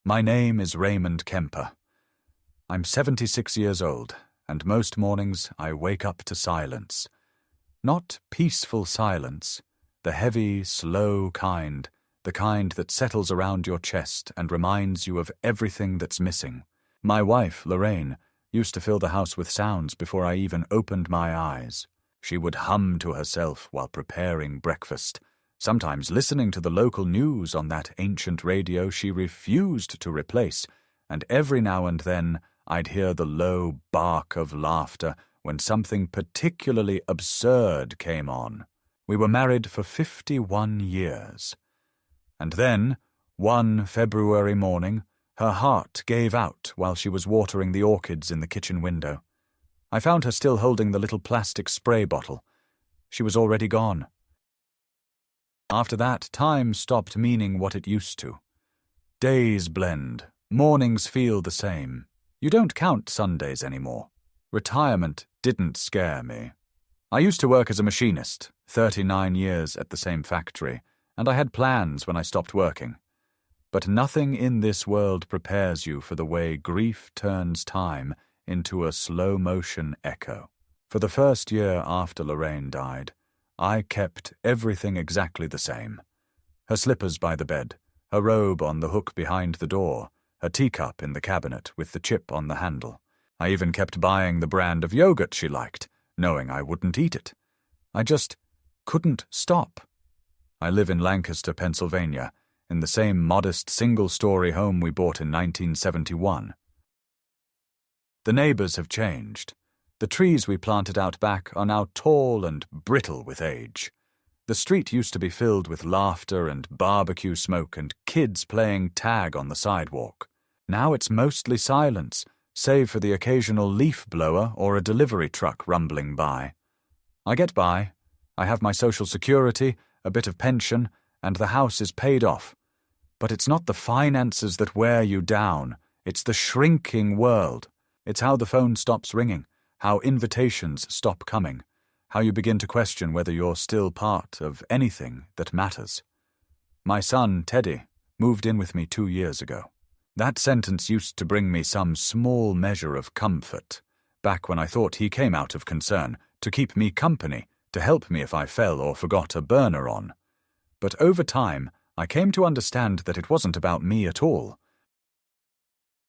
My name is Raymond Kemper. I'm 76 years old, and most mornings I wake up to silence. Not peaceful silence, the heavy, slow kind, the kind that settles around your chest and reminds you of everything that's missing. My wife, Lorraine, used to fill the house with sounds before I even opened my eyes. She would hum to herself while preparing breakfast, sometimes listening to the local news on that ancient radio she refused to replace, and every now and then I'd hear the low bark of laughter when something particularly absurd came on. We were married for 51 years. And then, one February morning, her heart gave out while she was watering the orchids in the kitchen window. I found her still holding the little plastic spray bottle. She was already gone. After that, time stopped meaning what it used to. Days blend, mornings feel the same. You don't count Sundays anymore. Retirement didn't scare me. I used to work as a machinist, 39 years at the same factory, and I had plans when I stopped working. But nothing in this world prepares you for the way grief turns time into a slow-motion echo. For the first year after Lorraine died, I kept everything exactly the same. Her slippers by the bed, her robe on the hook behind the door, her teacup in the cabinet with the chip on the handle. I even kept buying the brand of yogurt she liked, knowing I wouldn't eat it. I just couldn't stop. I live in Lancaster, Pennsylvania, in the same modest single-story home we bought in 1971. The neighbors have changed. The trees we planted out back are now tall and brittle with age. The street used to be filled with laughter and barbecue smoke and kids playing tag on the sidewalk. Now it's mostly silence, save for the occasional leaf blower or a delivery truck rumbling by. I get by. I have my Social Security, a bit of pension, and the house is paid off. But it's not the finances that wear you down. It's the shrinking world. It's how the phone stops ringing, how invitations stop coming, how you begin to question whether you're still part of anything that matters. My son, Teddy, moved in with me 2 years ago. That sentence used to bring me some small measure of comfort, back when I thought he came out of concern, to keep me company, to help me if I fell or forgot a burner on. But over time, I came to understand that it wasn't about me at all.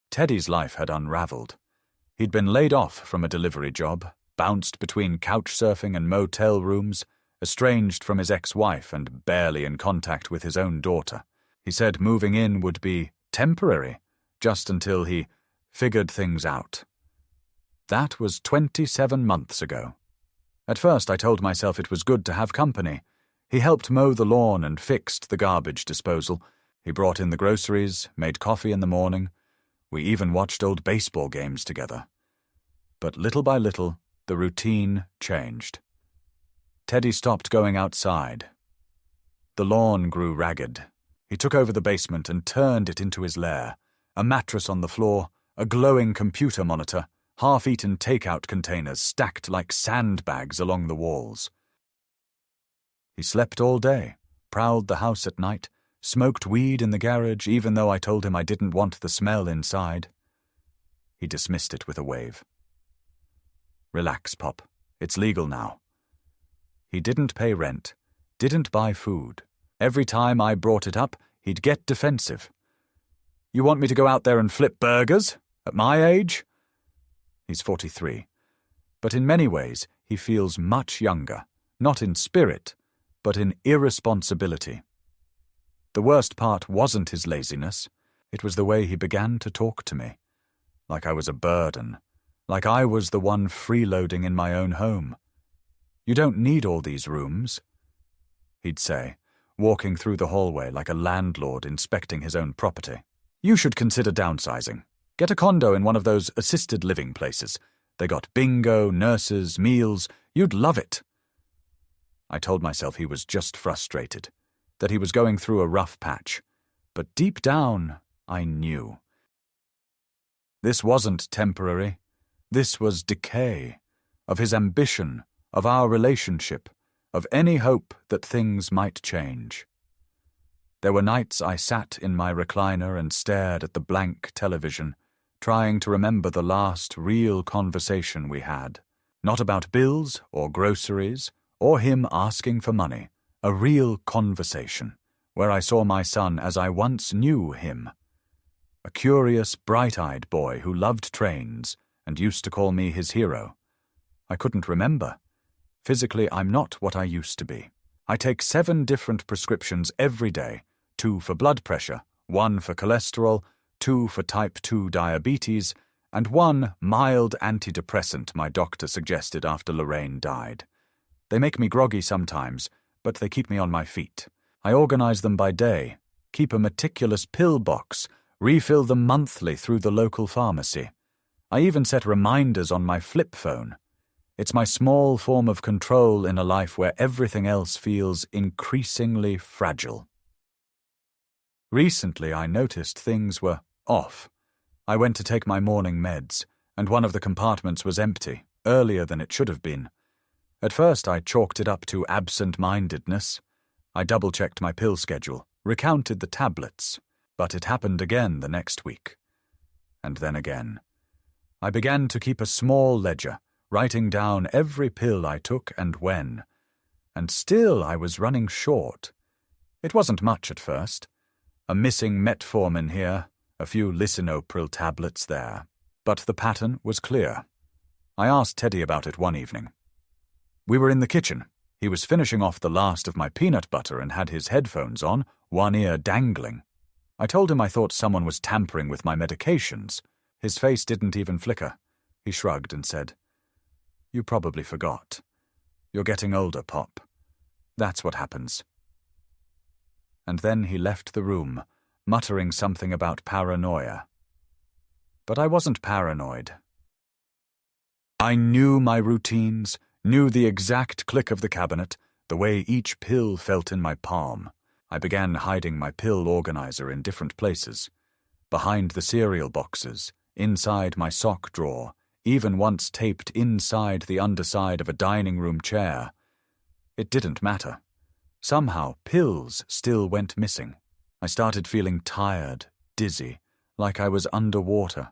Teddy's life had unraveled. He'd been laid off from a delivery job, bounced between couch surfing and motel rooms, estranged from his ex-wife and barely in contact with his own daughter. He said moving in would be temporary, just until he figured things out. That was 27 months ago. At first I told myself it was good to have company. He helped mow the lawn and fixed the garbage disposal. He brought in the groceries, made coffee in the morning. We even watched old baseball games together. But little by little, the routine changed. Teddy stopped going outside. The lawn grew ragged. He took over the basement and turned it into his lair. A mattress on the floor, a glowing computer monitor, half-eaten takeout containers stacked like sandbags along the walls. He slept all day, prowled the house at night, smoked weed in the garage even though I told him I didn't want the smell inside. He dismissed it with a wave. Relax, Pop. It's legal now. He didn't pay rent, didn't buy food. Every time I brought it up, he'd get defensive. You want me to go out there and flip burgers? At my age? He's 43. But in many ways, he feels much younger, not in spirit, but in irresponsibility. The worst part wasn't his laziness. It was the way he began to talk to me. Like I was a burden. Like I was the one freeloading in my own home. You don't need all these rooms, he'd say, walking through the hallway like a landlord inspecting his own property. You should consider downsizing. Get a condo in one of those assisted living places. They got bingo, nurses, meals. You'd love it. I told myself he was just frustrated, that he was going through a rough patch. But deep down, I knew. This wasn't temporary. This was decay, of his ambition, of our relationship, of any hope that things might change. There were nights I sat in my recliner and stared at the blank television, trying to remember the last real conversation we had. Not about bills or groceries or him asking for money. A real conversation, where I saw my son as I once knew him. A curious, bright-eyed boy who loved trains and used to call me his hero. I couldn't remember. Physically, I'm not what I used to be. I take 7 different prescriptions every day, 2 for blood pressure, 1 for cholesterol, 2 for type 2 diabetes, and 1 mild antidepressant my doctor suggested after Lorraine died. They make me groggy sometimes, but they keep me on my feet. I organize them by day, keep a meticulous pill box, refill them monthly through the local pharmacy. I even set reminders on my flip phone. It's my small form of control in a life where everything else feels increasingly fragile. Recently, I noticed things were off. I went to take my morning meds, and one of the compartments was empty, earlier than it should have been. At first, I chalked it up to absent-mindedness. I double-checked my pill schedule, recounted the tablets, but it happened again the next week. And then again. I began to keep a small ledger, writing down every pill I took and when. And still I was running short. It wasn't much at first. A missing metformin here, a few lisinopril tablets there. But the pattern was clear. I asked Teddy about it one evening. We were in the kitchen. He was finishing off the last of my peanut butter and had his headphones on, one ear dangling. I told him I thought someone was tampering with my medications. His face didn't even flicker. He shrugged and said, "You probably forgot. You're getting older, Pop. That's what happens." And then he left the room, muttering something about paranoia. But I wasn't paranoid. I knew my routines, knew the exact click of the cabinet, the way each pill felt in my palm. I began hiding my pill organizer in different places. Behind the cereal boxes, inside my sock drawer, even once taped inside the underside of a dining room chair. It didn't matter. Somehow, pills still went missing. I started feeling tired, dizzy, like I was underwater.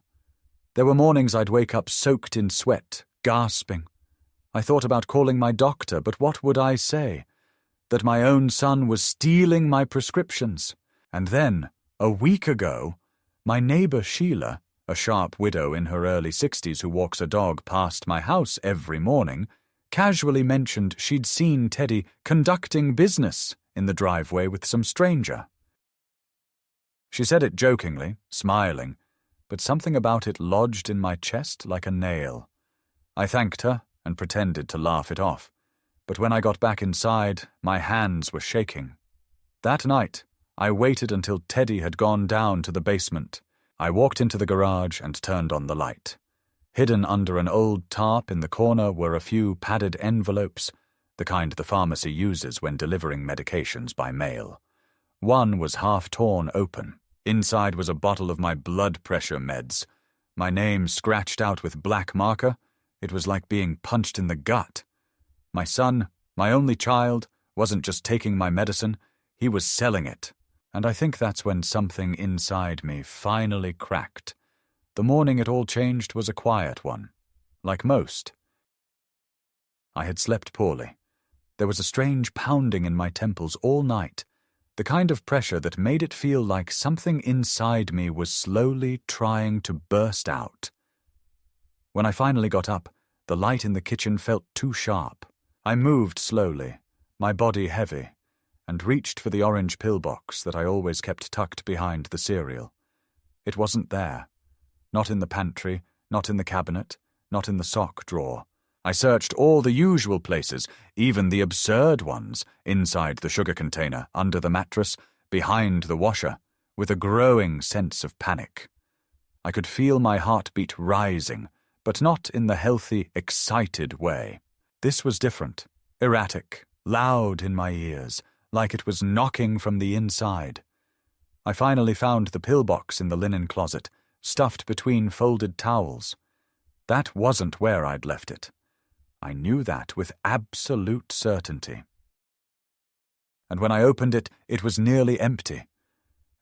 There were mornings I'd wake up soaked in sweat, gasping. I thought about calling my doctor, but what would I say? That my own son was stealing my prescriptions. And then, a week ago, my neighbor Sheila, a sharp widow in her early 60s who walks a dog past my house every morning, casually mentioned she'd seen Teddy conducting business in the driveway with some stranger. She said it jokingly, smiling, but something about it lodged in my chest like a nail. I thanked her and pretended to laugh it off, but when I got back inside, my hands were shaking. That night, I waited until Teddy had gone down to the basement. I walked into the garage and turned on the light. Hidden under an old tarp in the corner were a few padded envelopes, the kind the pharmacy uses when delivering medications by mail. One was half torn open. Inside was a bottle of my blood pressure meds. My name scratched out with black marker. It was like being punched in the gut. My son, my only child, wasn't just taking my medicine, he was selling it. And I think that's when something inside me finally cracked. The morning it all changed was a quiet one, like most. I had slept poorly. There was a strange pounding in my temples all night, the kind of pressure that made it feel like something inside me was slowly trying to burst out. When I finally got up, the light in the kitchen felt too sharp. I moved slowly, my body heavy, and reached for the orange pill box that I always kept tucked behind the cereal. It wasn't there. Not in the pantry, not in the cabinet, not in the sock drawer. I searched all the usual places, even the absurd ones, inside the sugar container, under the mattress, behind the washer, with a growing sense of panic. I could feel my heartbeat rising, but not in the healthy, excited way. This was different, erratic, loud in my ears, like it was knocking from the inside. I finally found the pill box in the linen closet, stuffed between folded towels. That wasn't where I'd left it. I knew that with absolute certainty. and when I opened it, it was nearly empty.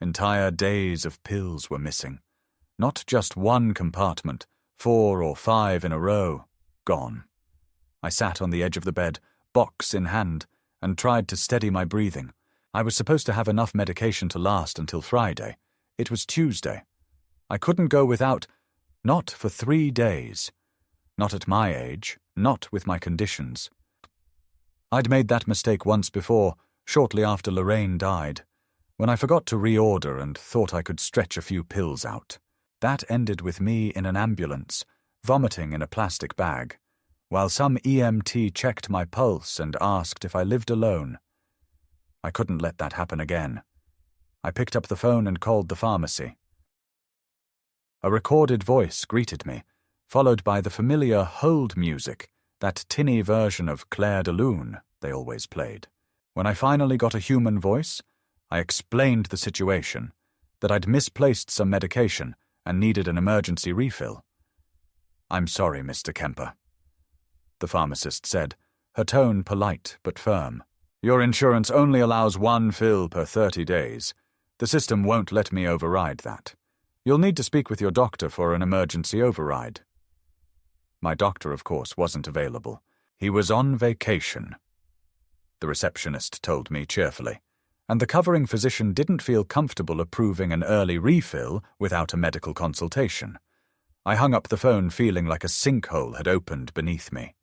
Entire days of pills were missing. Not just one compartment, 4 or 5 in a row, gone. I sat on the edge of the bed, box in hand, and tried to steady my breathing. I was supposed to have enough medication to last until Friday. It was Tuesday. I couldn't go without, not for 3 days. Not at my age, not with my conditions. I'd made that mistake once before, shortly after Lorraine died, when I forgot to reorder and thought I could stretch a few pills out. That ended with me in an ambulance, vomiting in a plastic bag, while some EMT checked my pulse and asked if I lived alone. I couldn't let that happen again. I picked up the phone and called the pharmacy. A recorded voice greeted me, followed by the familiar hold music, that tinny version of Claire de Lune they always played. When I finally got a human voice, I explained the situation, that I'd misplaced some medication and needed an emergency refill. "I'm sorry, Mr. Kemper," the pharmacist said, her tone polite but firm. "Your insurance only allows 1 fill per 30 days. The system won't let me override that. You'll need to speak with your doctor for an emergency override." My doctor, of course, wasn't available. He was on vacation, the receptionist told me cheerfully, and the covering physician didn't feel comfortable approving an early refill without a medical consultation. I hung up the phone feeling like a sinkhole had opened beneath me.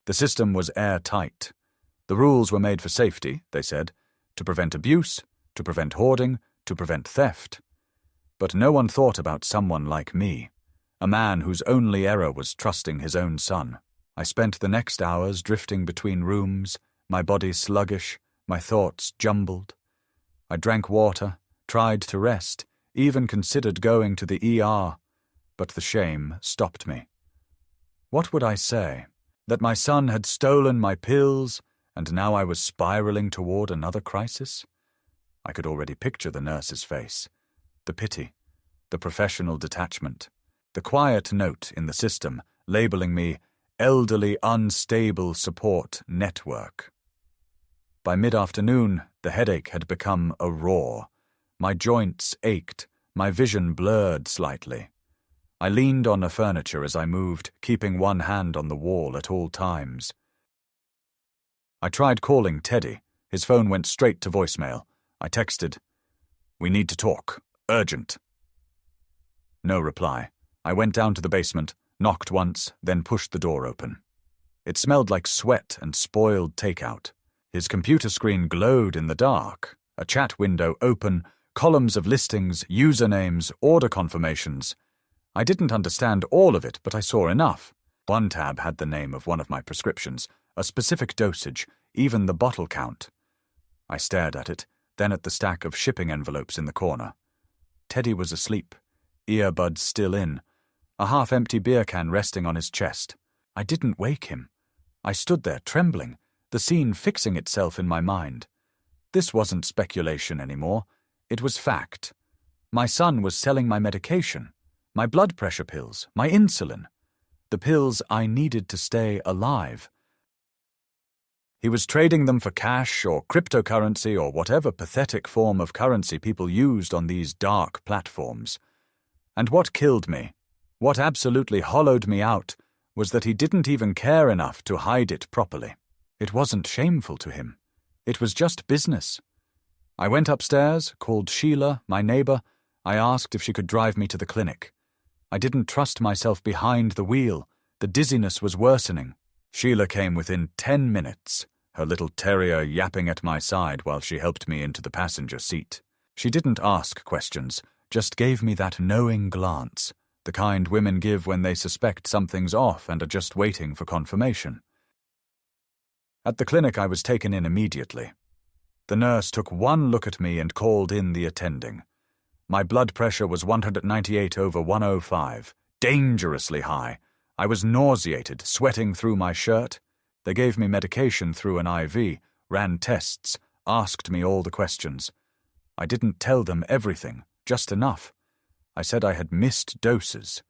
The system was airtight. The rules were made for safety, they said, to prevent abuse, to prevent hoarding, to prevent theft. But no one thought about someone like me, a man whose only error was trusting his own son. I spent the next hours drifting between rooms, my body sluggish, my thoughts jumbled. I drank water, tried to rest, even considered going to the ER, but the shame stopped me. What would I say? That my son had stolen my pills, and now I was spiraling toward another crisis? I could already picture the nurse's face, the pity, the professional detachment, the quiet note in the system labeling me Elderly Unstable Support Network. By mid-afternoon, the headache had become a roar. My joints ached, my vision blurred slightly. I leaned on the furniture as I moved, keeping one hand on the wall at all times. I tried calling Teddy. His phone went straight to voicemail. I texted, "We need to talk. Urgent." No reply. I went down to the basement, knocked once, then pushed the door open. It smelled like sweat and spoiled takeout. His computer screen glowed in the dark, a chat window open, columns of listings, usernames, order confirmations. I didn't understand all of it, but I saw enough. One tab had the name of one of my prescriptions, a specific dosage, even the bottle count. I stared at it, then at the stack of shipping envelopes in the corner. Teddy was asleep, earbuds still in, a half-empty beer can resting on his chest. I didn't wake him. I stood there trembling, the scene fixing itself in my mind. This wasn't speculation anymore. It was fact. My son was selling my medication, my blood pressure pills, my insulin, the pills I needed to stay alive. He was trading them for cash or cryptocurrency or whatever pathetic form of currency people used on these dark platforms. And what killed me, what absolutely hollowed me out, was that he didn't even care enough to hide it properly. It wasn't shameful to him. It was just business. I went upstairs, called Sheila, my neighbor. I asked if she could drive me to the clinic. I didn't trust myself behind the wheel. The dizziness was worsening. Sheila came within 10 minutes, her little terrier yapping at my side while she helped me into the passenger seat. She didn't ask questions, just gave me that knowing glance, the kind women give when they suspect something's off and are just waiting for confirmation. At the clinic, I was taken in immediately. The nurse took one look at me and called in the attending. My blood pressure was 198/105, dangerously high. I was nauseated, sweating through my shirt. They gave me medication through an IV, ran tests, asked me all the questions. I didn't tell them everything, just enough. I said I had missed doses,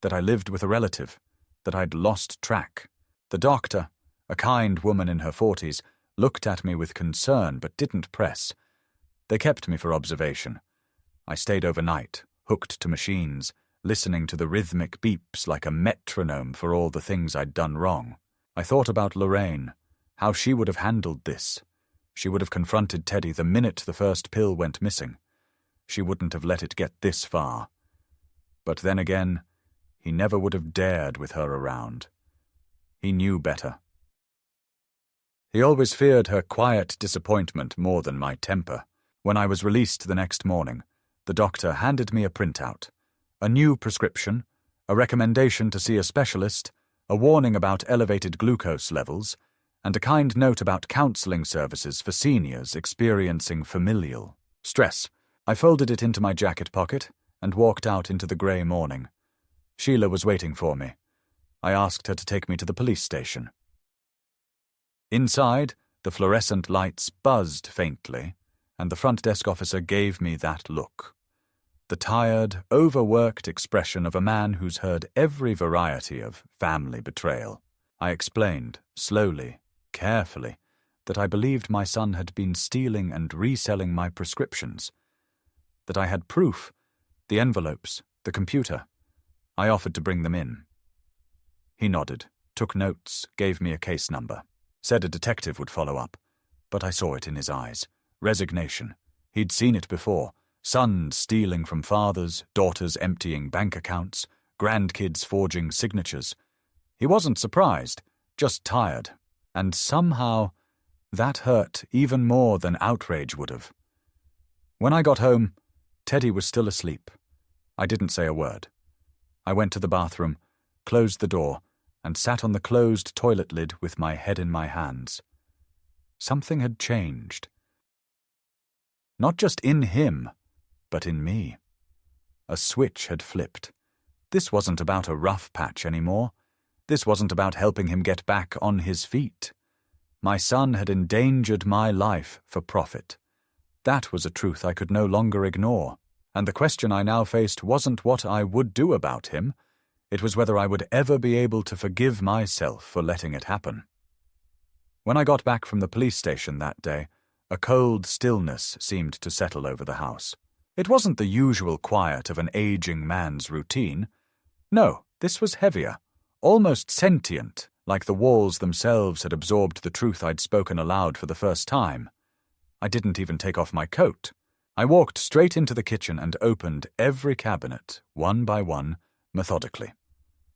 that I lived with a relative, that I'd lost track. The doctor, a kind woman in her 40s, looked at me with concern but didn't press. They kept me for observation. I stayed overnight, hooked to machines, listening to the rhythmic beeps like a metronome for all the things I'd done wrong. I thought about Lorraine, how she would have handled this. She would have confronted Teddy the minute the first pill went missing. She wouldn't have let it get this far. But then again, he never would have dared with her around. He knew better. He always feared her quiet disappointment more than my temper. When I was released the next morning, the doctor handed me a printout, a new prescription, a recommendation to see a specialist, a warning about elevated glucose levels, and a kind note about counseling services for seniors experiencing familial stress. I folded it into my jacket pocket and walked out into the grey morning. Sheila was waiting for me. I asked her to take me to the police station. Inside, the fluorescent lights buzzed faintly, and the front desk officer gave me that look. The tired, overworked expression of a man who's heard every variety of family betrayal. I explained, slowly, carefully, that I believed my son had been stealing and reselling my prescriptions, that I had proof, the envelopes, the computer. I offered to bring them in. He nodded, took notes, gave me a case number, said a detective would follow up, but I saw it in his eyes. Resignation. He'd seen it before. Sons stealing from fathers, daughters emptying bank accounts, grandkids forging signatures. He wasn't surprised, just tired, and somehow that hurt even more than outrage would have. When I got home, Teddy was still asleep. I didn't say a word. I went to the bathroom, closed the door, and sat on the closed toilet lid with my head in my hands. Something had changed. Not just in him, but in me. A switch had flipped. This wasn't about a rough patch anymore. This wasn't about helping him get back on his feet. My son had endangered my life for profit. That was a truth I could no longer ignore, and the question I now faced wasn't what I would do about him. It was whether I would ever be able to forgive myself for letting it happen. When I got back from the police station that day, a cold stillness seemed to settle over the house. It wasn't the usual quiet of an aging man's routine. No, this was heavier, almost sentient, like the walls themselves had absorbed the truth I'd spoken aloud for the first time. I didn't even take off my coat. I walked straight into the kitchen and opened every cabinet, one by one, methodically.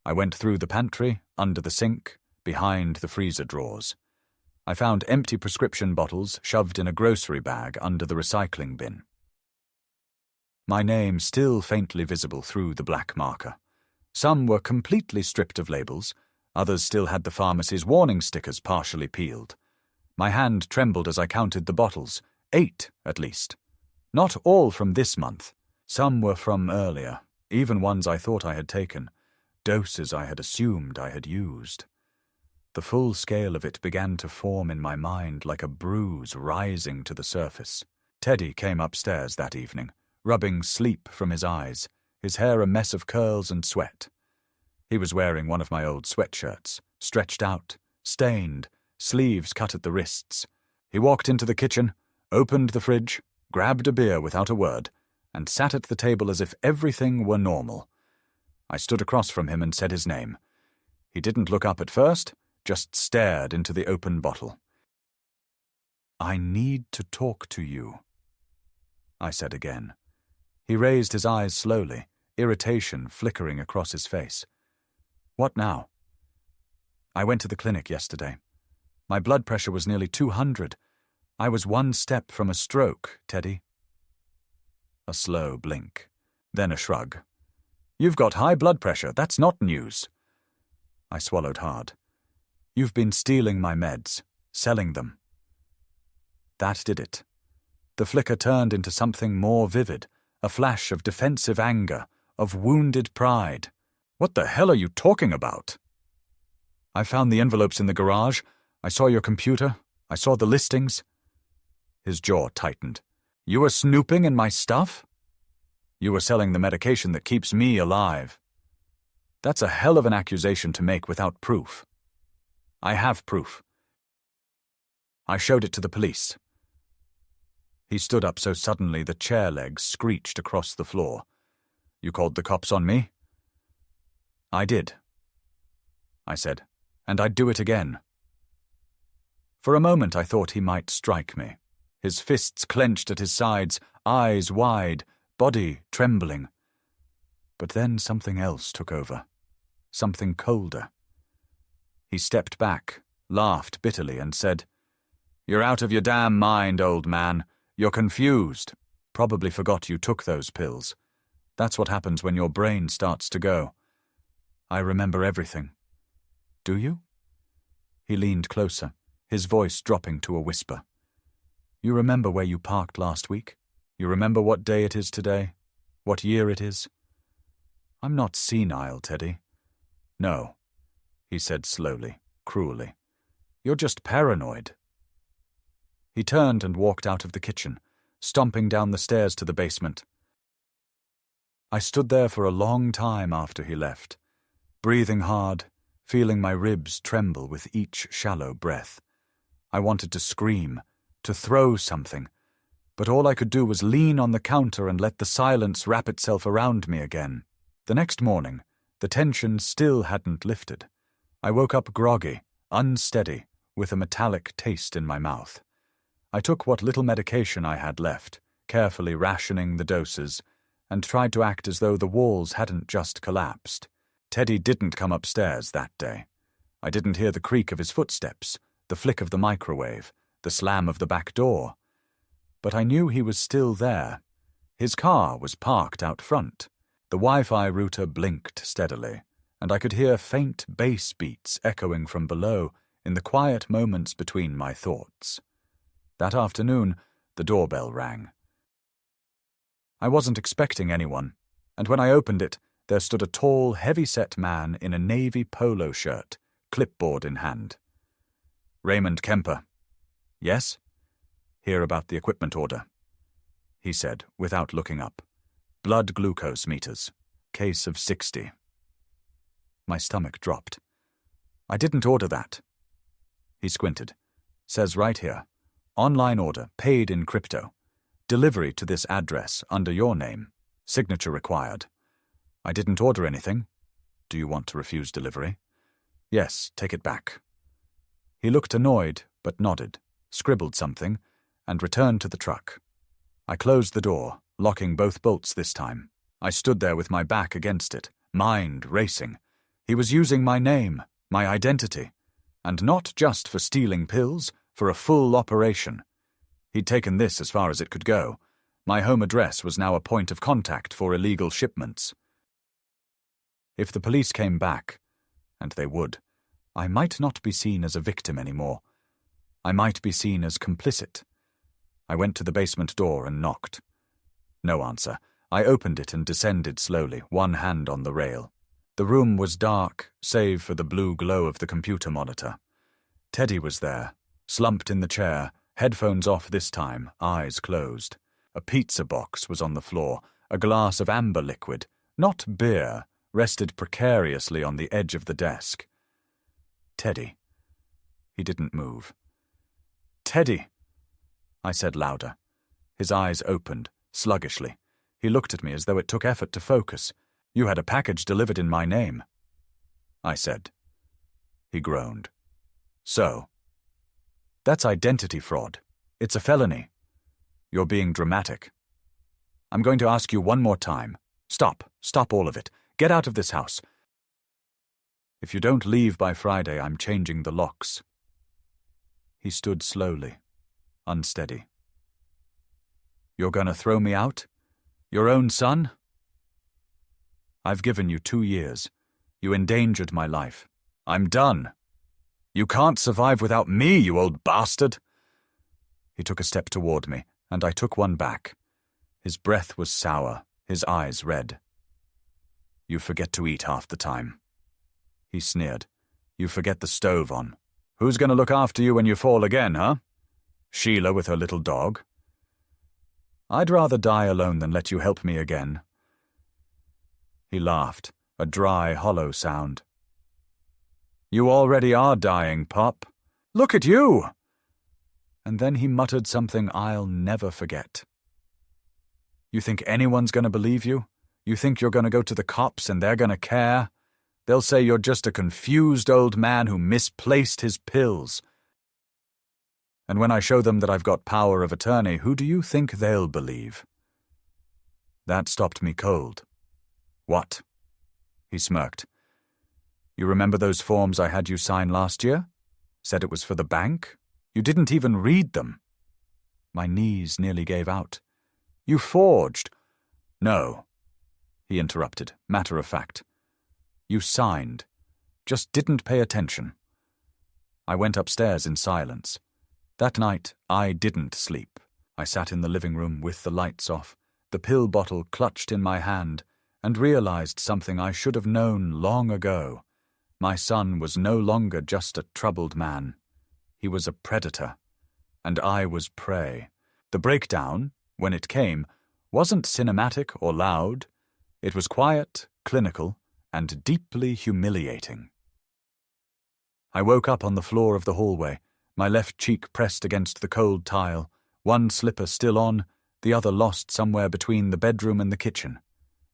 I went through the pantry, under the sink, behind the freezer drawers. I found empty prescription bottles shoved in a grocery bag under the recycling bin. My name still faintly visible through the black marker. Some were completely stripped of labels, others still had the pharmacy's warning stickers partially peeled. My hand trembled as I counted the bottles, 8 at least. Not all from this month. Some were from earlier, even ones I thought I had taken, doses I had assumed I had used. The full scale of it began to form in my mind like a bruise rising to the surface. Teddy came upstairs that evening, rubbing sleep from his eyes, his hair a mess of curls and sweat. He was wearing one of my old sweatshirts, stretched out, stained, sleeves cut at the wrists. He walked into the kitchen, opened the fridge, grabbed a beer without a word, and sat at the table as if everything were normal. I stood across from him and said his name. He didn't look up at first, just stared into the open bottle. "I need to talk to you," I said again. He raised his eyes slowly, irritation flickering across his face. "What now?" "I went to the clinic yesterday. My blood pressure was nearly 200. I was one step from a stroke, Teddy." A slow blink, then a shrug. "You've got high blood pressure, that's not news." I swallowed hard. "You've been stealing my meds, selling them." That did it. The flicker turned into something more vivid, a flash of defensive anger, of wounded pride. "What the hell are you talking about?" "I found the envelopes in the garage. I saw your computer. I saw the listings." His jaw tightened. "You were snooping in my stuff?" "You were selling the medication that keeps me alive." "That's a hell of an accusation to make without proof." "I have proof. I showed it to the police." He stood up so suddenly the chair legs screeched across the floor. "You called the cops on me?" "I did," I said, "and I'd do it again." For a moment I thought he might strike me, his fists clenched at his sides, eyes wide, body trembling. But then something else took over, something colder. He stepped back, laughed bitterly, and said, "You're out of your damn mind, old man. You're confused. Probably forgot you took those pills. That's what happens when your brain starts to go. I remember everything. Do you?" He leaned closer, his voice dropping to a whisper. "You remember where you parked last week? You remember what day it is today? What year it is?" "I'm not senile, Teddy." "No," he said slowly, cruelly. "You're just paranoid." He turned and walked out of the kitchen, stomping down the stairs to the basement. I stood there for a long time after he left, breathing hard, feeling my ribs tremble with each shallow breath. I wanted to scream, to throw something, but all I could do was lean on the counter and let the silence wrap itself around me again. The next morning, the tension still hadn't lifted. I woke up groggy, unsteady, with a metallic taste in my mouth. I took what little medication I had left, carefully rationing the doses, and tried to act as though the walls hadn't just collapsed. Teddy didn't come upstairs that day. I didn't hear the creak of his footsteps, the flick of the microwave, the slam of the back door. But I knew he was still there. His car was parked out front. The Wi-Fi router blinked steadily, and I could hear faint bass beats echoing from below in the quiet moments between my thoughts. That afternoon, the doorbell rang. I wasn't expecting anyone, and when I opened it, there stood a tall, heavy-set man in a navy polo shirt, clipboard in hand. "Raymond Kemper." "Yes?" "Hear about the equipment order," he said, without looking up. "Blood glucose meters. Case of 60. My stomach dropped. "I didn't order that." He squinted. "Says right here. Online order, paid in crypto. Delivery to this address, under your name. Signature required." "I didn't order anything." "Do you want to refuse delivery?" "Yes, take it back." He looked annoyed, but nodded, scribbled something, and returned to the truck. I closed the door, locking both bolts this time. I stood there with my back against it, mind racing. He was using my name, my identity, and not just for stealing pills, for a full operation. He'd taken this as far as it could go. My home address was now a point of contact for illegal shipments. If the police came back, and they would, I might not be seen as a victim anymore. I might be seen as complicit. I went to the basement door and knocked. No answer. I opened it and descended slowly, one hand on the rail. The room was dark, save for the blue glow of the computer monitor. Teddy was there, slumped in the chair, headphones off this time, eyes closed. A pizza box was on the floor, a glass of amber liquid, not beer, rested precariously on the edge of the desk. "Teddy." He didn't move. "Teddy," I said louder. His eyes opened, sluggishly. He looked at me as though it took effort to focus. "You had a package delivered in my name," I said. He groaned. "So?" "That's identity fraud. It's a felony. You're being dramatic. I'm going to ask you one more time. Stop all of it. Get out of this house. If you don't leave by Friday, I'm changing the locks." He stood slowly, unsteady. "You're going to throw me out? Your own son?" "I've given you 2 years. You endangered my life. I'm done. You can't survive without me, you old bastard." He took a step toward me, and I took one back. His breath was sour, his eyes red. "You forget to eat half the time," he sneered. "You forget the stove on. Who's going to look after you when you fall again, huh? Sheila with her little dog? I'd rather die alone than let you help me again." He laughed, a dry, hollow sound. "You already are dying, Pop. Look at you! and then he muttered something I'll never forget. "You think anyone's going to believe you? You think you're going to go to the cops and they're going to care? They'll say you're just a confused old man who misplaced his pills. And when I show them that I've got power of attorney, who do you think they'll believe?" That stopped me cold. "What?" He smirked. "You remember those forms I had you sign last year? Said it was for the bank? You didn't even read them." My knees nearly gave out. "You forged." "No," he interrupted, matter of fact. "You signed. Just didn't pay attention." I went upstairs in silence. That night, I didn't sleep. I sat in the living room with the lights off, the pill bottle clutched in my hand, and realized something I should have known long ago. My son was no longer just a troubled man. He was a predator, and I was prey. The breakdown, when it came, wasn't cinematic or loud. It was quiet, clinical, and deeply humiliating. I woke up on the floor of the hallway, my left cheek pressed against the cold tile, one slipper still on, the other lost somewhere between the bedroom and the kitchen.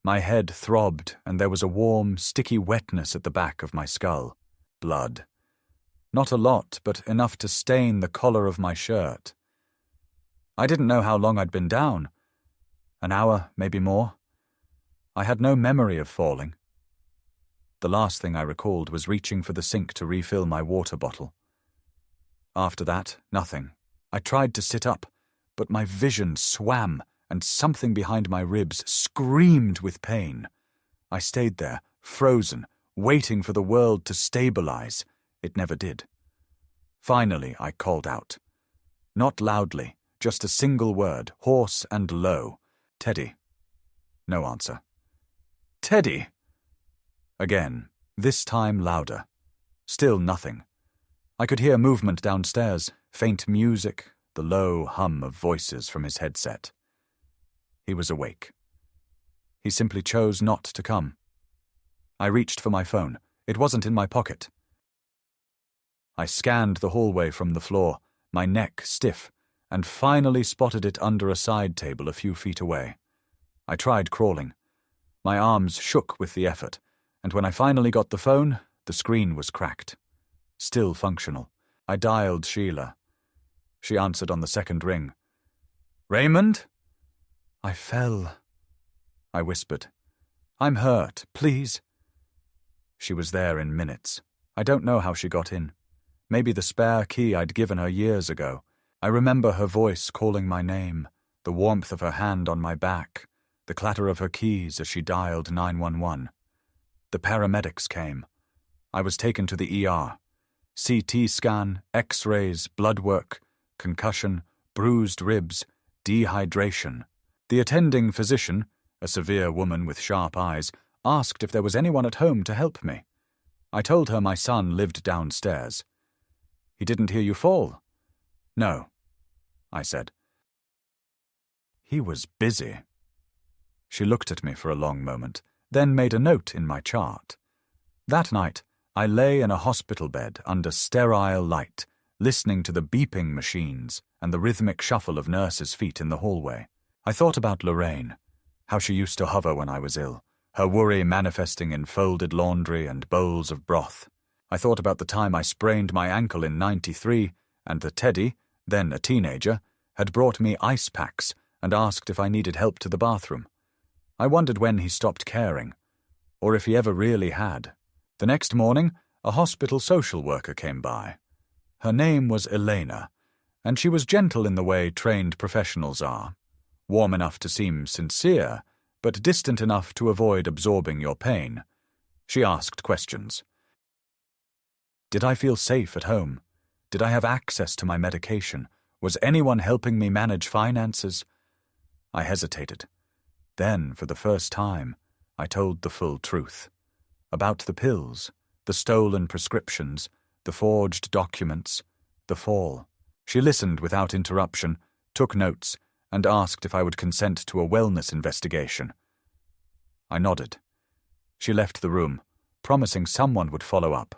My head throbbed, and there was a warm, sticky wetness at the back of my skull. Blood. Not a lot, but enough to stain the collar of my shirt. I didn't know how long I'd been down. An hour, maybe more. I had no memory of falling. The last thing I recalled was reaching for the sink to refill my water bottle. After that, nothing. I tried to sit up, but my vision swam, and something behind my ribs screamed with pain. I stayed there, frozen, waiting for the world to stabilize. It never did. Finally, I called out. Not loudly, just a single word, hoarse and low. "Teddy." No answer. "Teddy!" Again, this time louder. Still nothing. I could hear movement downstairs, faint music, the low hum of voices from his headset. He was awake. He simply chose not to come. I reached for my phone. It wasn't in my pocket. I scanned the hallway from the floor, my neck stiff, and finally spotted it under a side table a few feet away. I tried crawling. My arms shook with the effort, and when I finally got the phone, the screen was cracked. Still functional. I dialed Sheila. She answered on the second ring. "Raymond?" "I fell," I whispered. "I'm hurt, please." She was there in minutes. I don't know how she got in. Maybe the spare key I'd given her years ago. I remember her voice calling my name, the warmth of her hand on my back, the clatter of her keys as she dialed 911. The paramedics came. I was taken to the ER. CT scan, X-rays, blood work, concussion, bruised ribs, dehydration. The attending physician, a severe woman with sharp eyes, asked if there was anyone at home to help me. I told her my son lived downstairs. "He didn't hear you fall?" "No," I said. "He was busy." She looked at me for a long moment, then made a note in my chart. That night, I lay in a hospital bed under sterile light, listening to the beeping machines and the rhythmic shuffle of nurses' feet in the hallway. I thought about Lorraine, how she used to hover when I was ill, her worry manifesting in folded laundry and bowls of broth. I thought about the time I sprained my ankle in '93, and that Teddy, then a teenager, had brought me ice packs and asked if I needed help to the bathroom. I wondered when he stopped caring, or if he ever really had. The next morning, a hospital social worker came by. Her name was Elena, and she was gentle in the way trained professionals are, warm enough to seem sincere, but distant enough to avoid absorbing your pain. She asked questions. Did I feel safe at home? Did I have access to my medication? Was anyone helping me manage finances? I hesitated. Then, for the first time, I told the full truth. About the pills, the stolen prescriptions, the forged documents, the fall. She listened without interruption, took notes, and asked if I would consent to a wellness investigation. I nodded. She left the room, promising someone would follow up.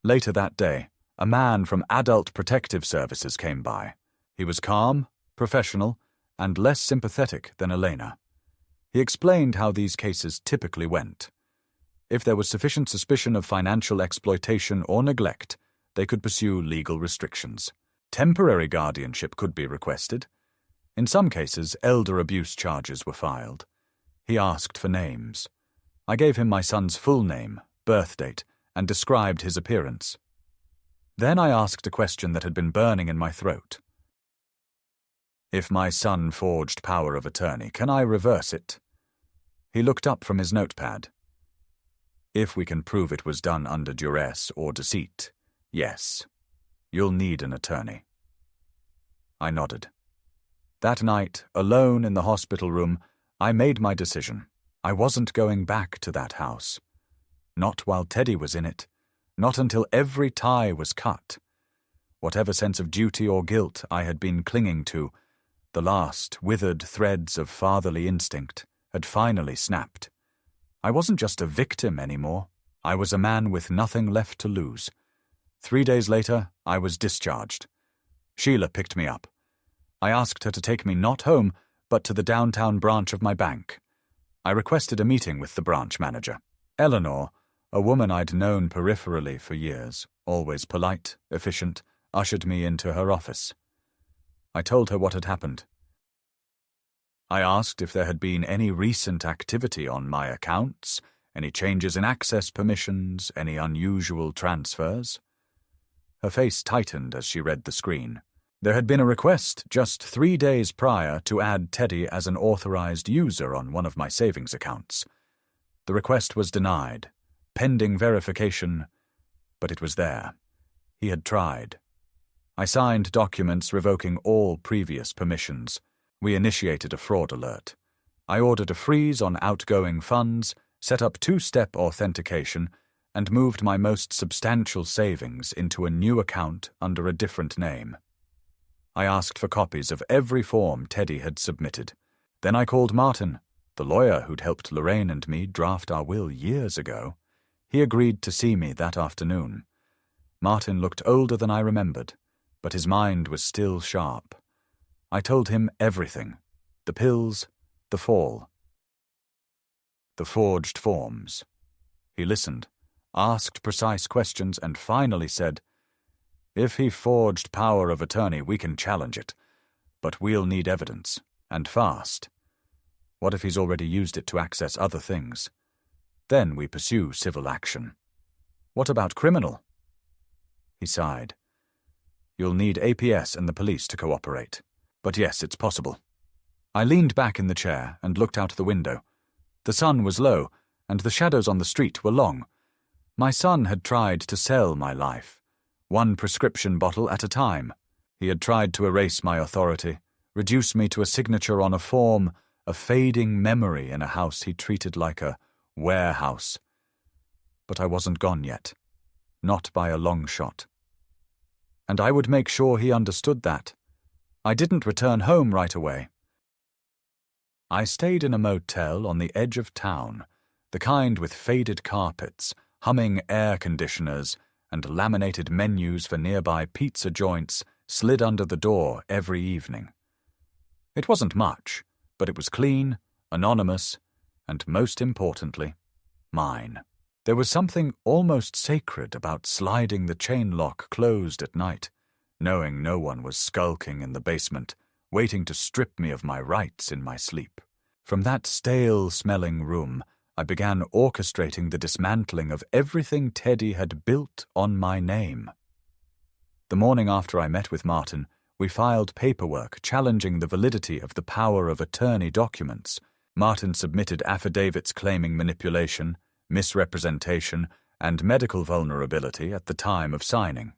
Later that day, a man from Adult Protective Services came by. He was calm, professional, and less sympathetic than Elena. He explained how these cases typically went. If there was sufficient suspicion of financial exploitation or neglect, they could pursue legal restrictions. Temporary guardianship could be requested. In some cases, elder abuse charges were filed. He asked for names. I gave him my son's full name, birth date, and described his appearance. Then I asked a question that had been burning in my throat. If my son forged power of attorney, can I reverse it? He looked up from his notepad. If we can prove it was done under duress or deceit, yes. You'll need an attorney. I nodded. That night, alone in the hospital room, I made my decision. I wasn't going back to that house. Not while Teddy was in it. Not until every tie was cut. Whatever sense of duty or guilt I had been clinging to, the last withered threads of fatherly instinct had finally snapped. I wasn't just a victim anymore. I was a man with nothing left to lose. 3 days later, I was discharged. Sheila picked me up. I asked her to take me not home, but to the downtown branch of my bank. I requested a meeting with the branch manager. Eleanor, a woman I'd known peripherally for years, always polite, efficient, ushered me into her office. I told her what had happened. I asked if there had been any recent activity on my accounts, any changes in access permissions, any unusual transfers. Her face tightened as she read the screen. There had been a request just 3 days prior to add Teddy as an authorized user on one of my savings accounts. The request was denied, pending verification, but it was there. He had tried. I signed documents revoking all previous permissions. We initiated a fraud alert. I ordered a freeze on outgoing funds, set up 2-step authentication, and moved my most substantial savings into a new account under a different name. I asked for copies of every form Teddy had submitted. Then I called Martin, the lawyer who'd helped Lorraine and me draft our will years ago. He agreed to see me that afternoon. Martin looked older than I remembered, but his mind was still sharp. I told him everything. The pills, the fall, the forged forms. He listened, asked precise questions, and finally said, "If he forged power of attorney, we can challenge it, but we'll need evidence, and fast. What if he's already used it to access other things? Then we pursue civil action. What about criminal?" He sighed. "You'll need APS and the police to cooperate. But yes, it's possible." I leaned back in the chair and looked out the window. The sun was low, and the shadows on the street were long. My son had tried to sell my life, one prescription bottle at a time. He had tried to erase my authority, reduce me to a signature on a form, a fading memory in a house he treated like a warehouse. But I wasn't gone yet, not by a long shot. And I would make sure he understood that. I didn't return home right away. I stayed in a motel on the edge of town, the kind with faded carpets, humming air conditioners, and laminated menus for nearby pizza joints slid under the door every evening. It wasn't much, but it was clean, anonymous, and most importantly, mine. There was something almost sacred about sliding the chain lock closed at night, knowing no one was skulking in the basement, waiting to strip me of my rights in my sleep. From that stale-smelling room, I began orchestrating the dismantling of everything Teddy had built on my name. The morning after I met with Martin, we filed paperwork challenging the validity of the power of attorney documents. Martin submitted affidavits claiming manipulation, misrepresentation, and medical vulnerability at the time of signing.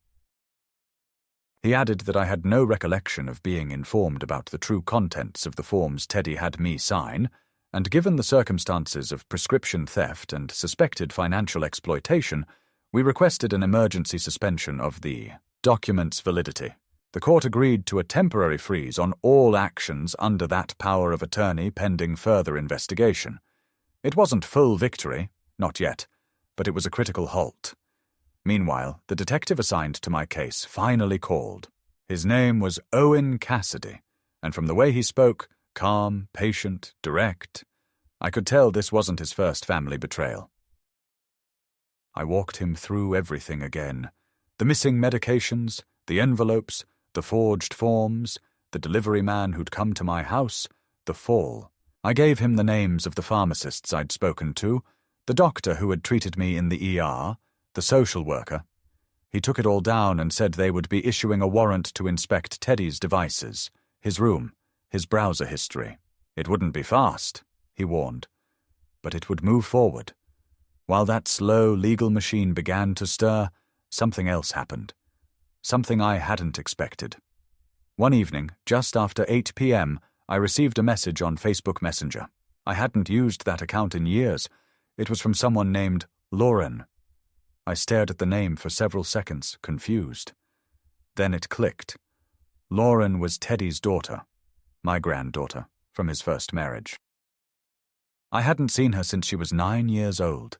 He added that I had no recollection of being informed about the true contents of the forms Teddy had me sign, and given the circumstances of prescription theft and suspected financial exploitation, we requested an emergency suspension of the document's validity. The court agreed to a temporary freeze on all actions under that power of attorney pending further investigation. It wasn't full victory, not yet, but it was a critical halt. Meanwhile, the detective assigned to my case finally called. His name was Owen Cassidy, and from the way he spoke, calm, patient, direct, I could tell this wasn't his first family betrayal. I walked him through everything again. The missing medications, the envelopes, the forged forms, the delivery man who'd come to my house, the fall. I gave him the names of the pharmacists I'd spoken to, the doctor who had treated me in the ER, the social worker. He took it all down and said they would be issuing a warrant to inspect Teddy's devices, his room, his browser history. It wouldn't be fast, he warned, but it would move forward. While that slow legal machine began to stir, something else happened. Something I hadn't expected. One evening, just after 8 p.m., I received a message on Facebook Messenger. I hadn't used that account in years. It was from someone named Lauren. I stared at the name for several seconds, confused. Then it clicked. Lauren was Teddy's daughter, my granddaughter, from his first marriage. I hadn't seen her since she was 9 years old.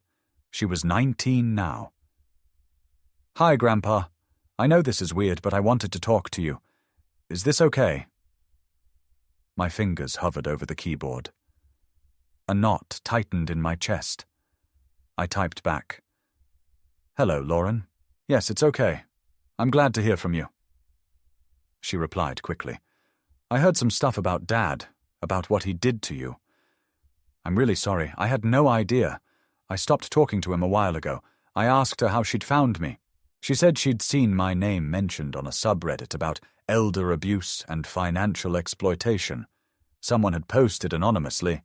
She was 19 now. "Hi, Grandpa. I know this is weird, but I wanted to talk to you. Is this okay?" My fingers hovered over the keyboard. A knot tightened in my chest. I typed back. "Hello, Lauren. Yes, it's okay. I'm glad to hear from you." She replied quickly. "I heard some stuff about Dad, about what he did to you. I'm really sorry. I had no idea. I stopped talking to him a while ago. I asked her how she'd found me. She said she'd seen my name mentioned on a subreddit about elder abuse and financial exploitation. Someone had posted anonymously,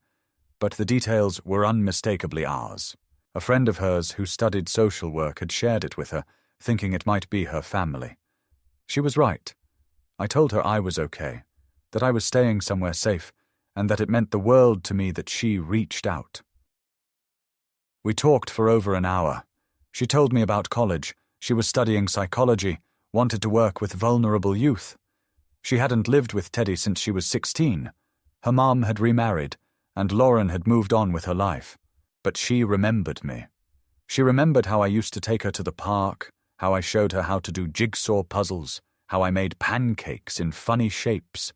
but the details were unmistakably ours. A friend of hers who studied social work had shared it with her, thinking it might be her family. She was right. I told her I was okay, that I was staying somewhere safe, and that it meant the world to me that she reached out. We talked for over an hour. She told me about college. She was studying psychology, wanted to work with vulnerable youth. She hadn't lived with Teddy since she was 16. Her mom had remarried, and Lauren had moved on with her life. But she remembered me. She remembered how I used to take her to the park, how I showed her how to do jigsaw puzzles, how I made pancakes in funny shapes.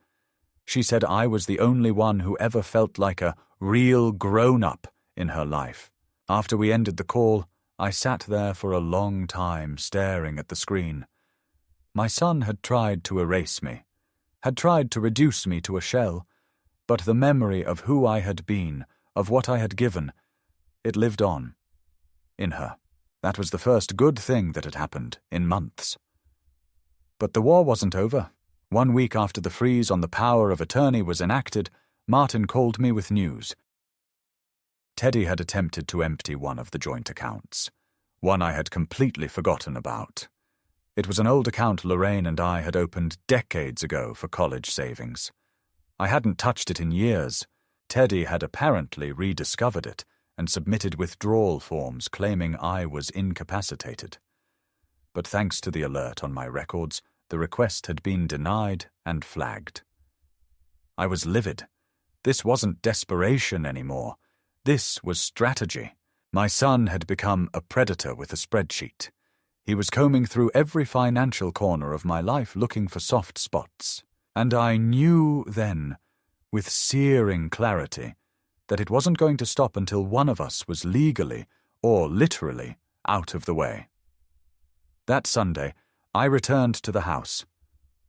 She said I was the only one who ever felt like a real grown-up in her life. After we ended the call, I sat there for a long time staring at the screen. My son had tried to erase me, had tried to reduce me to a shell, but the memory of who I had been, of what I had given, it lived on. In her. That was the first good thing that had happened in months. But the war wasn't over. 1 week after the freeze on the power of attorney was enacted, Martin called me with news. Teddy had attempted to empty one of the joint accounts, one I had completely forgotten about. It was an old account Lorraine and I had opened decades ago for college savings. I hadn't touched it in years. Teddy had apparently rediscovered it and submitted withdrawal forms claiming I was incapacitated. But thanks to the alert on my records, the request had been denied and flagged. I was livid. This wasn't desperation anymore. This was strategy. My son had become a predator with a spreadsheet. He was combing through every financial corner of my life looking for soft spots. And I knew then, with searing clarity, that it wasn't going to stop until one of us was legally, or literally, out of the way. That Sunday, I returned to the house.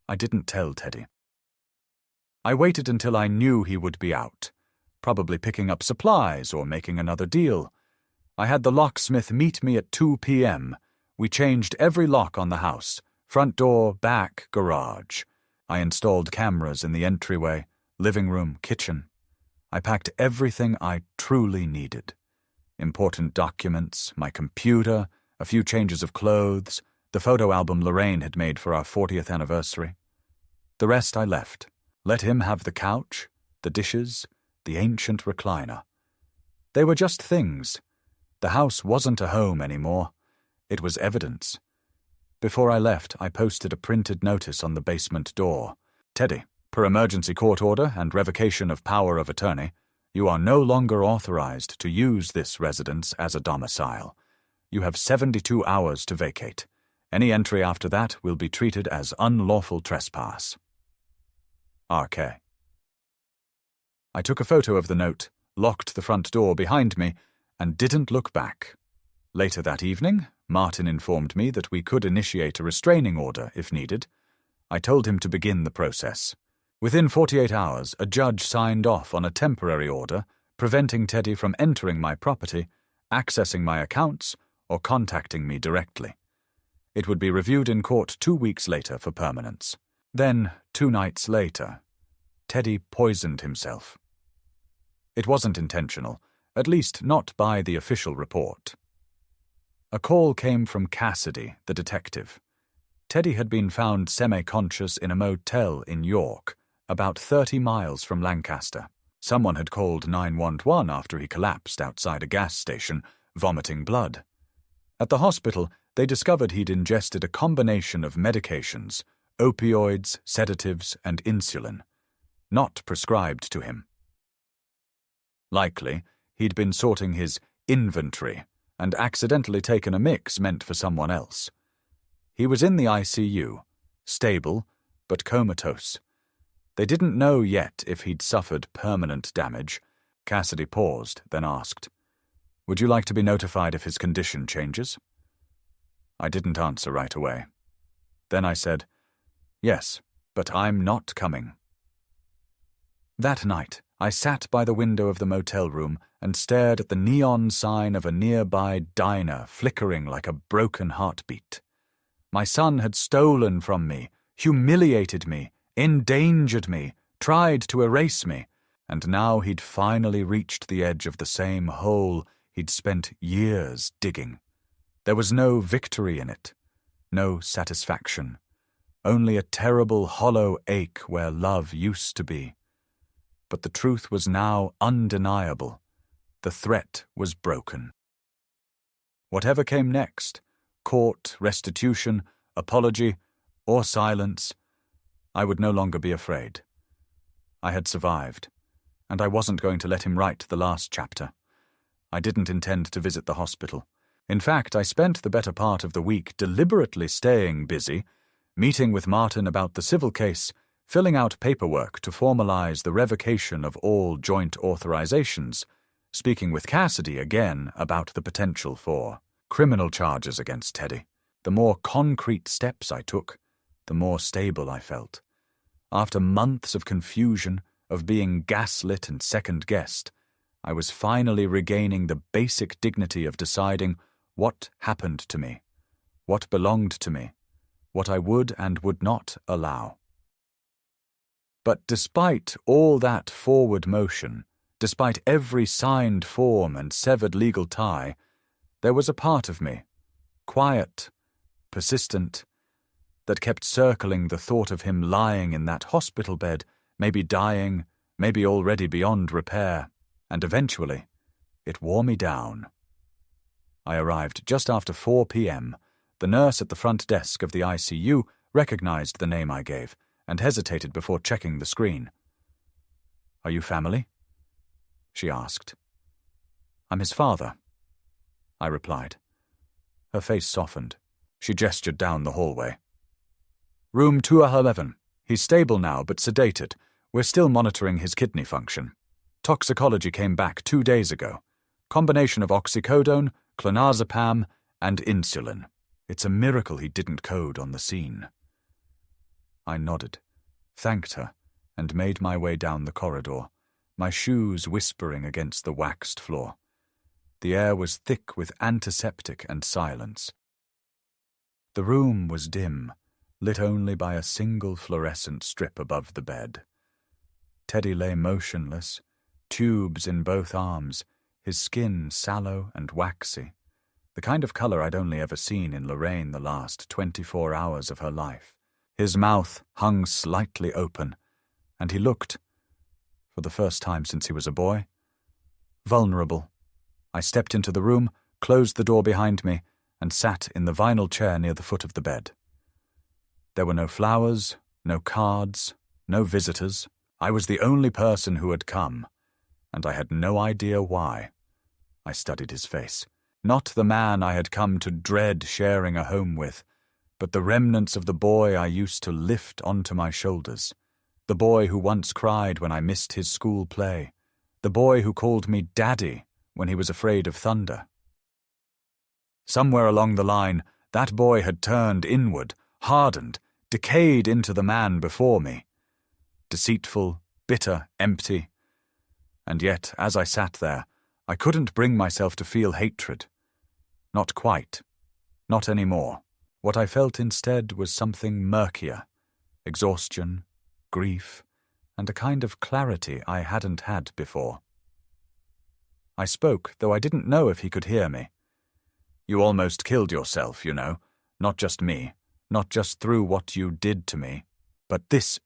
I didn't tell Teddy. I waited until I knew he would be out, probably picking up supplies or making another deal. I had the locksmith meet me at 2 p.m. We changed every lock on the house, front door, back, garage. I installed cameras in the entryway, living room, kitchen. I packed everything I truly needed. Important documents, my computer, a few changes of clothes, the photo album Lorraine had made for our 40th anniversary. The rest I left. Let him have the couch, the dishes, the ancient recliner. They were just things. The house wasn't a home anymore. It was evidence. Before I left, I posted a printed notice on the basement door. Teddy, per emergency court order and revocation of power of attorney, you are no longer authorized to use this residence as a domicile. You have 72 hours to vacate. Any entry after that will be treated as unlawful trespass. R.K. I took a photo of the note, locked the front door behind me, and didn't look back. Later that evening, Martin informed me that we could initiate a restraining order if needed. I told him to begin the process. Within 48 hours, a judge signed off on a temporary order preventing Teddy from entering my property, accessing my accounts, or contacting me directly. It would be reviewed in court 2 weeks later for permanence. Then, 2 nights later, Teddy poisoned himself. It wasn't intentional, at least not by the official report. A call came from Cassidy, the detective. Teddy had been found semi-conscious in a motel in York, about 30 miles from Lancaster. Someone had called 911 after he collapsed outside a gas station, vomiting blood. At the hospital, they discovered he'd ingested a combination of medications, opioids, sedatives, and insulin, not prescribed to him. Likely, he'd been sorting his inventory and accidentally taken a mix meant for someone else. He was in the ICU, stable, but comatose. They didn't know yet if he'd suffered permanent damage. Cassidy paused, then asked, "Would you like to be notified if his condition changes?" I didn't answer right away. Then I said, "Yes, but I'm not coming." That night, I sat by the window of the motel room and stared at the neon sign of a nearby diner flickering like a broken heartbeat. My son had stolen from me, humiliated me, endangered me, tried to erase me, and now he'd finally reached the edge of the same hole he'd spent years digging. There was no victory in it, no satisfaction, only a terrible hollow ache where love used to be. But the truth was now undeniable. The threat was broken. Whatever came next, court, restitution, apology, or silence, I would no longer be afraid. I had survived, and I wasn't going to let him write the last chapter. I didn't intend to visit the hospital. In fact, I spent the better part of the week deliberately staying busy, meeting with Martin about the civil case, filling out paperwork to formalize the revocation of all joint authorizations, speaking with Cassidy again about the potential for criminal charges against Teddy. The more concrete steps I took, the more stable I felt. After months of confusion, of being gaslit and second-guessed, I was finally regaining the basic dignity of deciding what happened to me, what belonged to me, what I would and would not allow. But despite all that forward motion, despite every signed form and severed legal tie, there was a part of me, quiet, persistent, that kept circling the thought of him lying in that hospital bed, maybe dying, maybe already beyond repair, and eventually it wore me down. I arrived just after 4 p.m. The nurse at the front desk of the ICU recognized the name I gave and hesitated before checking the screen. "Are you family?" she asked. "I'm his father," I replied. Her face softened. She gestured down the hallway. "Room 211. He's stable now, but sedated. We're still monitoring his kidney function. Toxicology came back 2 days ago. Combination of oxycodone, clonazepam, and insulin. It's a miracle he didn't code on the scene." I nodded, thanked her, and made my way down the corridor, my shoes whispering against the waxed floor. The air was thick with antiseptic and silence. The room was dim, lit only by a single fluorescent strip above the bed. Teddy lay motionless, tubes in both arms, his skin sallow and waxy, the kind of color I'd only ever seen in Lorraine the last 24 hours of her life. His mouth hung slightly open, and he looked, for the first time since he was a boy, vulnerable. I stepped into the room, closed the door behind me, and sat in the vinyl chair near the foot of the bed. There were no flowers, no cards, no visitors. I was the only person who had come, and I had no idea why. I studied his face. Not the man I had come to dread sharing a home with, but the remnants of the boy I used to lift onto my shoulders. The boy who once cried when I missed his school play. The boy who called me Daddy when he was afraid of thunder. Somewhere along the line, that boy had turned inward, hardened, decayed into the man before me. Deceitful, bitter, empty. And yet, as I sat there, I couldn't bring myself to feel hatred. Not quite. Not any more. What I felt instead was something murkier. Exhaustion, grief, and a kind of clarity I hadn't had before. I spoke, though I didn't know if he could hear me. You almost killed yourself, you know. Not just me. Not just through what you did to me. But this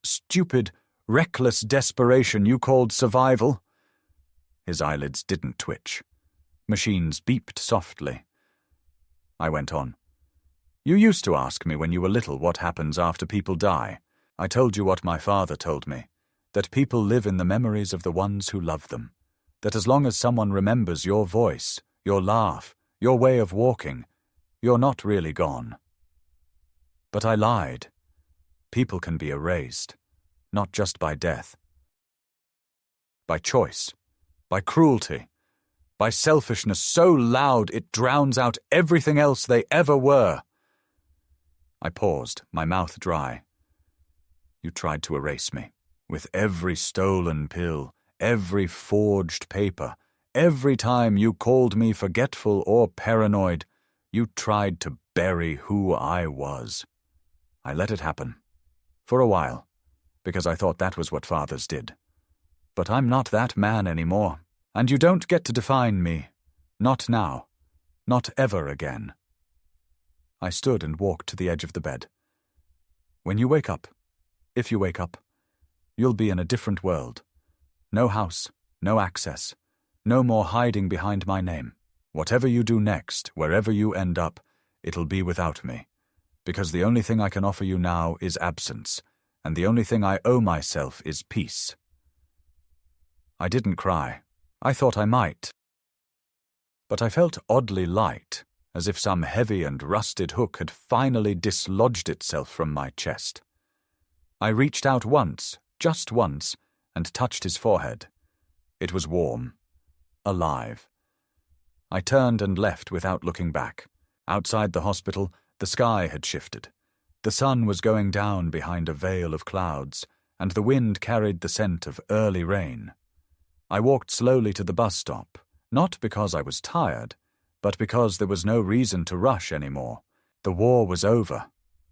stupid, reckless desperation you called survival. His eyelids didn't twitch. Machines beeped softly. I went on. You used to ask me when you were little what happens after people die. I told you what my father told me, that people live in the memories of the ones who love them, that as long as someone remembers your voice, your laugh, your way of walking, you're not really gone. But I lied. People can be erased, not just by death. By choice, by cruelty, by selfishness so loud it drowns out everything else they ever were. I paused, my mouth dry. You tried to erase me, with every stolen pill, every forged paper, every time you called me forgetful or paranoid, you tried to bury who I was. I let it happen. For a while, because I thought that was what fathers did. But I'm not that man anymore, and you don't get to define me. Not now. Not ever again. I stood and walked to the edge of the bed. When you wake up, if you wake up, you'll be in a different world. No house, no access, no more hiding behind my name. Whatever you do next, wherever you end up, it'll be without me. Because the only thing I can offer you now is absence, and the only thing I owe myself is peace. I didn't cry. I thought I might. But I felt oddly light, as if some heavy and rusted hook had finally dislodged itself from my chest. I reached out once, just once, and touched his forehead. It was warm. Alive. I turned and left without looking back. Outside the hospital, the sky had shifted. The sun was going down behind a veil of clouds, and the wind carried the scent of early rain. I walked slowly to the bus stop, not because I was tired, but because there was no reason to rush anymore. The war was over.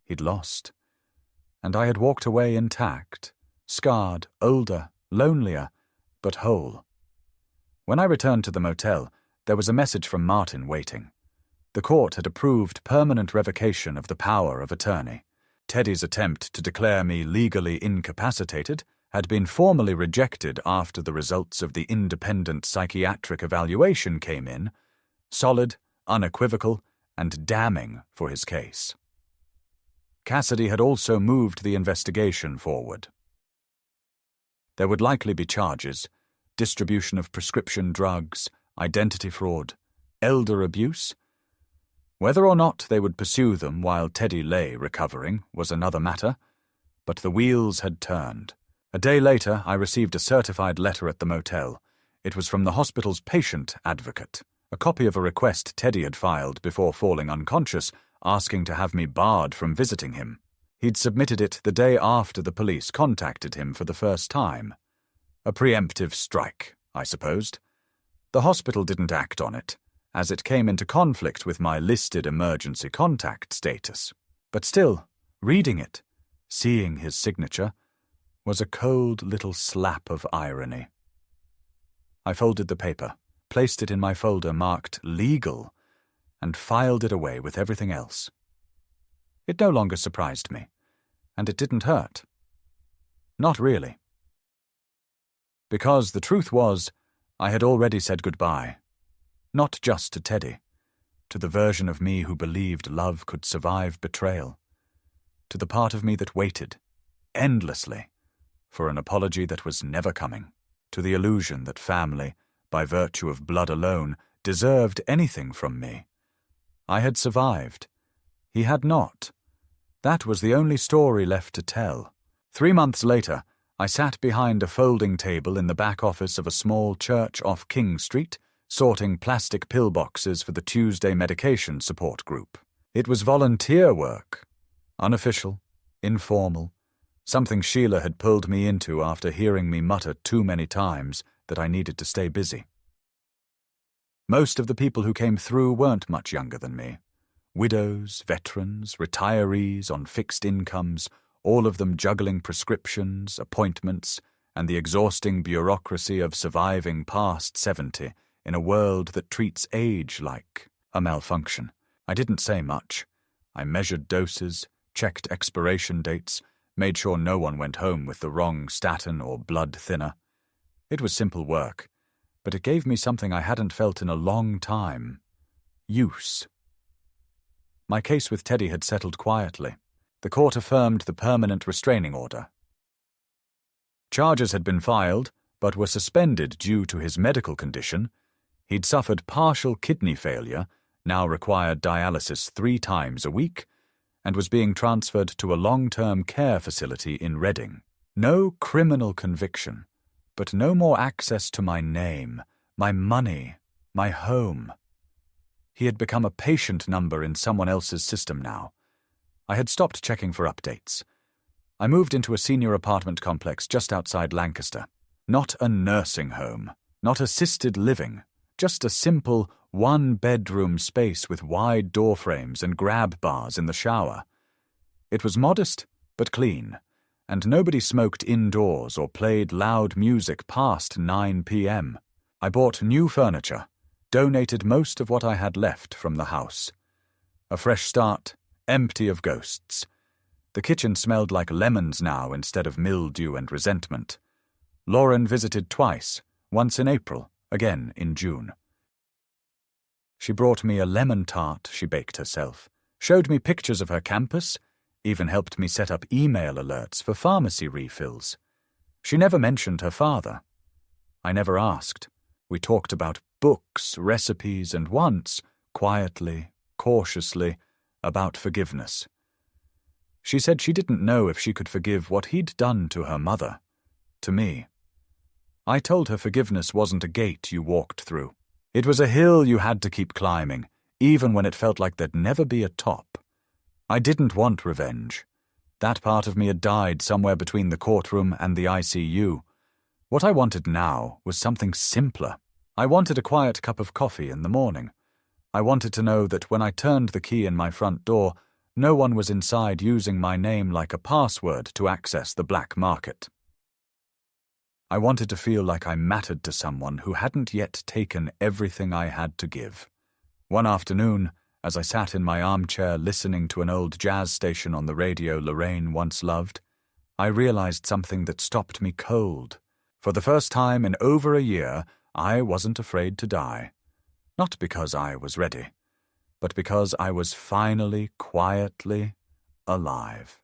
He'd lost. And I had walked away intact, scarred, older, lonelier, but whole. When I returned to the motel, there was a message from Martin waiting. The court had approved permanent revocation of the power of attorney. Teddy's attempt to declare me legally incapacitated had been formally rejected after the results of the independent psychiatric evaluation came in, solid, unequivocal, and damning for his case. Cassidy had also moved the investigation forward. There would likely be charges: distribution of prescription drugs, identity fraud, elder abuse. Whether or not they would pursue them while Teddy lay recovering was another matter, but the wheels had turned. A day later, I received a certified letter at the motel. It was from the hospital's patient advocate, a copy of a request Teddy had filed before falling unconscious, asking to have me barred from visiting him. He'd submitted it the day after the police contacted him for the first time. A preemptive strike, I supposed. The hospital didn't act on it, as it came into conflict with my listed emergency contact status. But still, reading it, seeing his signature, was a cold little slap of irony. I folded the paper, placed it in my folder marked legal, and filed it away with everything else. It no longer surprised me, and it didn't hurt. Not really. Because the truth was, I had already said goodbye. Not just to Teddy, to the version of me who believed love could survive betrayal, to the part of me that waited, endlessly, for an apology that was never coming, to the illusion that family, by virtue of blood alone, deserved anything from me. I had survived. He had not. That was the only story left to tell. 3 months later, I sat behind a folding table in the back office of a small church off King Street, sorting plastic pillboxes for the Tuesday medication support group. It was volunteer work. Unofficial, informal, something Sheila had pulled me into after hearing me mutter too many times that I needed to stay busy. Most of the people who came through weren't much younger than me. Widows, veterans, retirees on fixed incomes, all of them juggling prescriptions, appointments, and the exhausting bureaucracy of surviving past 70 in a world that treats age like a malfunction. I didn't say much. I measured doses, checked expiration dates, made sure no one went home with the wrong statin or blood thinner. It was simple work, but it gave me something I hadn't felt in a long time. Use. My case with Teddy had settled quietly. The court affirmed the permanent restraining order. Charges had been filed, but were suspended due to his medical condition. He'd suffered partial kidney failure, now required dialysis 3 times a week, and was being transferred to a long-term care facility in Reading. No criminal conviction, but no more access to my name, my money, my home. He had become a patient number in someone else's system now. I had stopped checking for updates. I moved into a senior apartment complex just outside Lancaster. Not a nursing home, not assisted living, just a simple 1-bedroom space with wide door frames and grab bars in the shower. It was modest, but clean, and nobody smoked indoors or played loud music past 9 p.m. I bought new furniture, donated most of what I had left from the house. A fresh start, empty of ghosts. The kitchen smelled like lemons now instead of mildew and resentment. Lauren visited twice, once in April, again in June. She brought me a lemon tart she baked herself, showed me pictures of her campus, even helped me set up email alerts for pharmacy refills. She never mentioned her father. I never asked. We talked about books, recipes, and once, quietly, cautiously, about forgiveness. She said she didn't know if she could forgive what he'd done to her mother, to me. I told her forgiveness wasn't a gate you walked through. It was a hill you had to keep climbing, even when it felt like there'd never be a top. I didn't want revenge. That part of me had died somewhere between the courtroom and the ICU. What I wanted now was something simpler. I wanted a quiet cup of coffee in the morning. I wanted to know that when I turned the key in my front door, no one was inside using my name like a password to access the black market. I wanted to feel like I mattered to someone who hadn't yet taken everything I had to give. One afternoon, as I sat in my armchair listening to an old jazz station on the radio Lorraine once loved, I realized something that stopped me cold. For the first time in over a year, I wasn't afraid to die. Not because I was ready, but because I was finally, quietly alive.